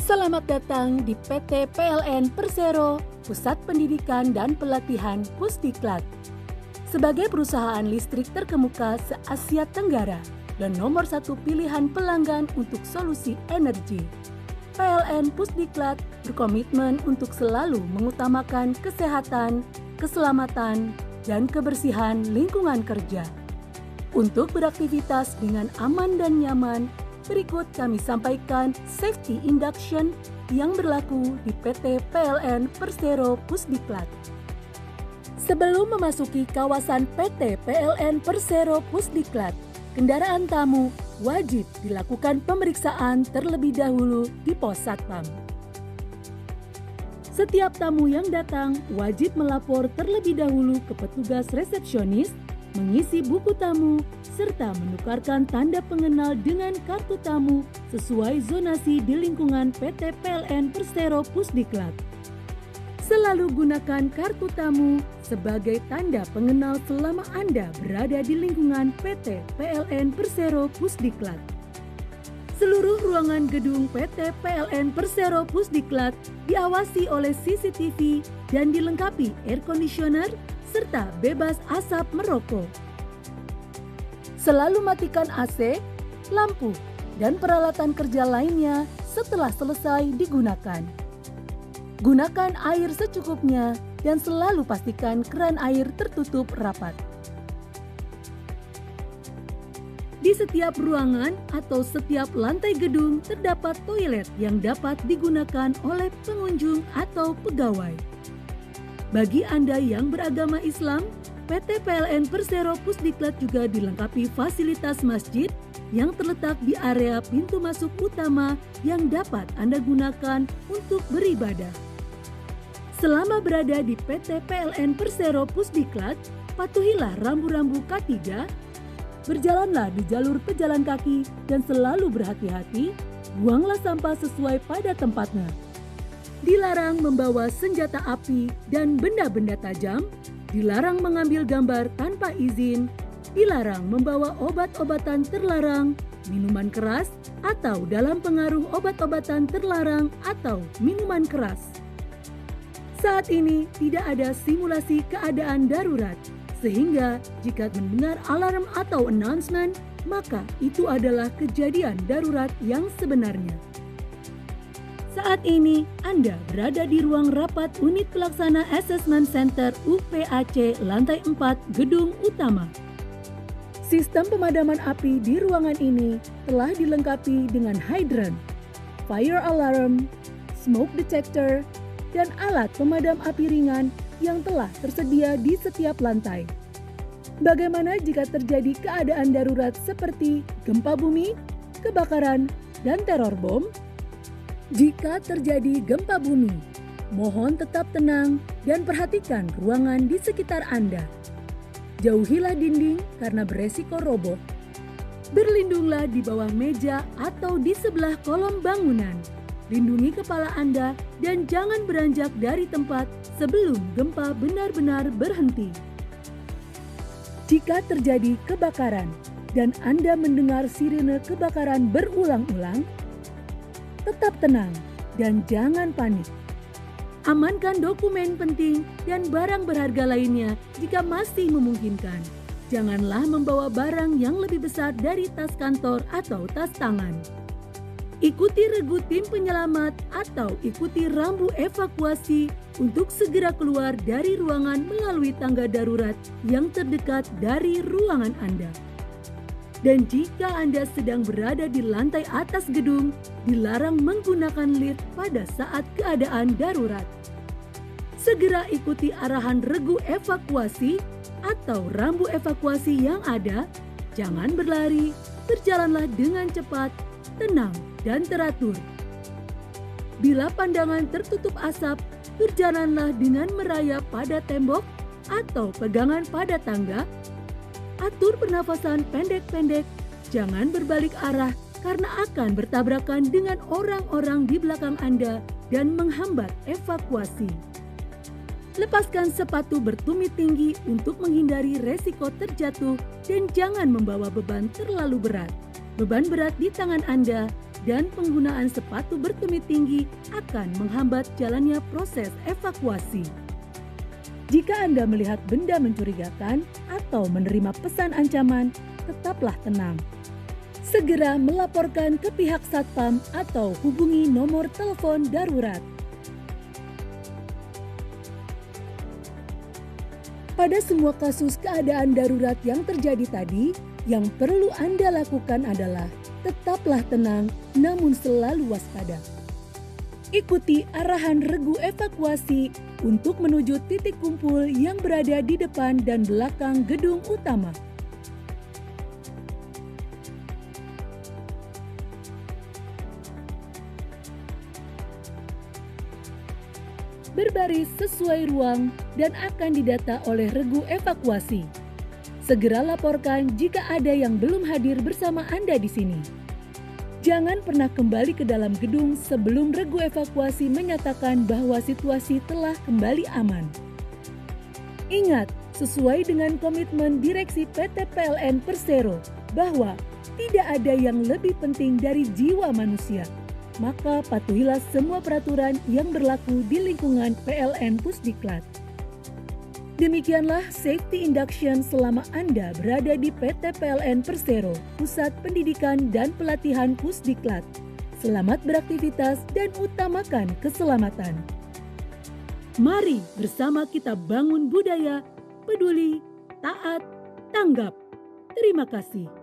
Selamat datang di PT PLN Persero, Pusat Pendidikan dan Pelatihan Pusdiklat. Sebagai perusahaan listrik terkemuka se-Asia Tenggara dan nomor 1 pilihan pelanggan untuk solusi energi, PLN Pusdiklat berkomitmen untuk selalu mengutamakan kesehatan, keselamatan, dan kebersihan lingkungan kerja. Untuk beraktivitas dengan aman dan nyaman, berikut kami sampaikan safety induction yang berlaku di PT PLN Persero Pusdiklat. Sebelum memasuki kawasan PT PLN Persero Pusdiklat, kendaraan tamu wajib dilakukan pemeriksaan terlebih dahulu di pos satpam. Setiap tamu yang datang wajib melapor terlebih dahulu ke petugas resepsionis, mengisi buku tamu, serta menukarkan tanda pengenal dengan kartu tamu sesuai zonasi di lingkungan PT PLN Persero Pusdiklat. Selalu gunakan kartu tamu sebagai tanda pengenal selama Anda berada di lingkungan PT PLN Persero Pusdiklat. Seluruh ruangan gedung PT PLN Persero Pusdiklat diawasi oleh CCTV dan dilengkapi air conditioner serta bebas asap merokok. Selalu matikan AC, lampu, dan peralatan kerja lainnya setelah selesai digunakan. Gunakan air secukupnya dan selalu pastikan keran air tertutup rapat. Di setiap ruangan atau setiap lantai gedung terdapat toilet yang dapat digunakan oleh pengunjung atau pegawai. Bagi Anda yang beragama Islam, PT PLN Persero Pusdiklat juga dilengkapi fasilitas masjid yang terletak di area pintu masuk utama yang dapat Anda gunakan untuk beribadah. Selama berada di PT PLN Persero Pusdiklat, patuhilah rambu-rambu K3, berjalanlah di jalur pejalan kaki dan selalu berhati-hati, buanglah sampah sesuai pada tempatnya. Dilarang membawa senjata api dan benda-benda tajam, dilarang mengambil gambar tanpa izin, dilarang membawa obat-obatan terlarang, minuman keras, atau dalam pengaruh obat-obatan terlarang atau minuman keras. Saat ini tidak ada simulasi keadaan darurat, sehingga jika mendengar alarm atau announcement, maka itu adalah kejadian darurat yang sebenarnya. Saat ini, Anda berada di ruang rapat Unit Pelaksana Assessment Center UPAC lantai 4 Gedung Utama. Sistem pemadaman api di ruangan ini telah dilengkapi dengan hydrant, fire alarm, smoke detector, dan alat pemadam api ringan yang telah tersedia di setiap lantai. Bagaimana jika terjadi keadaan darurat seperti gempa bumi, kebakaran, dan teror bom? Jika terjadi gempa bumi, mohon tetap tenang dan perhatikan ruangan di sekitar Anda. Jauhilah dinding karena beresiko roboh. Berlindunglah di bawah meja atau di sebelah kolom bangunan. Lindungi kepala Anda dan jangan beranjak dari tempat sebelum gempa benar-benar berhenti. Jika terjadi kebakaran dan Anda mendengar sirene kebakaran berulang-ulang, tetap tenang dan jangan panik. Amankan dokumen penting dan barang berharga lainnya jika masih memungkinkan. Janganlah membawa barang yang lebih besar dari tas kantor atau tas tangan. Ikuti regu tim penyelamat atau ikuti rambu evakuasi untuk segera keluar dari ruangan melalui tangga darurat yang terdekat dari ruangan Anda. Dan jika Anda sedang berada di lantai atas gedung, dilarang menggunakan lift pada saat keadaan darurat. Segera ikuti arahan regu evakuasi atau rambu evakuasi yang ada. Jangan berlari, berjalanlah dengan cepat, tenang, dan teratur. Bila pandangan tertutup asap, berjalanlah dengan merayap pada tembok atau pegangan pada tangga. Atur pernafasan pendek-pendek, jangan berbalik arah karena akan bertabrakan dengan orang-orang di belakang Anda dan menghambat evakuasi. Lepaskan sepatu bertumit tinggi untuk menghindari resiko terjatuh dan jangan membawa beban terlalu berat. Beban berat di tangan Anda dan penggunaan sepatu bertumit tinggi akan menghambat jalannya proses evakuasi. Jika Anda melihat benda mencurigakan atau menerima pesan ancaman, tetaplah tenang. Segera melaporkan ke pihak Satpam atau hubungi nomor telepon darurat. Pada semua kasus keadaan darurat yang terjadi tadi, yang perlu Anda lakukan adalah tetaplah tenang namun selalu waspada. Ikuti arahan regu evakuasi untuk menuju titik kumpul yang berada di depan dan belakang gedung utama. Berbaris sesuai ruang dan akan didata oleh regu evakuasi. Segera laporkan jika ada yang belum hadir bersama Anda di sini. Jangan pernah kembali ke dalam gedung sebelum regu evakuasi menyatakan bahwa situasi telah kembali aman. Ingat, sesuai dengan komitmen Direksi PT PLN Persero bahwa tidak ada yang lebih penting dari jiwa manusia, maka patuhilah semua peraturan yang berlaku di lingkungan PLN Pusdiklat. Demikianlah safety induction selama Anda berada di PT PLN Persero, Pusat Pendidikan dan Pelatihan Pusdiklat. Selamat beraktivitas dan utamakan keselamatan. Mari bersama kita bangun budaya peduli, taat, tanggap. Terima kasih.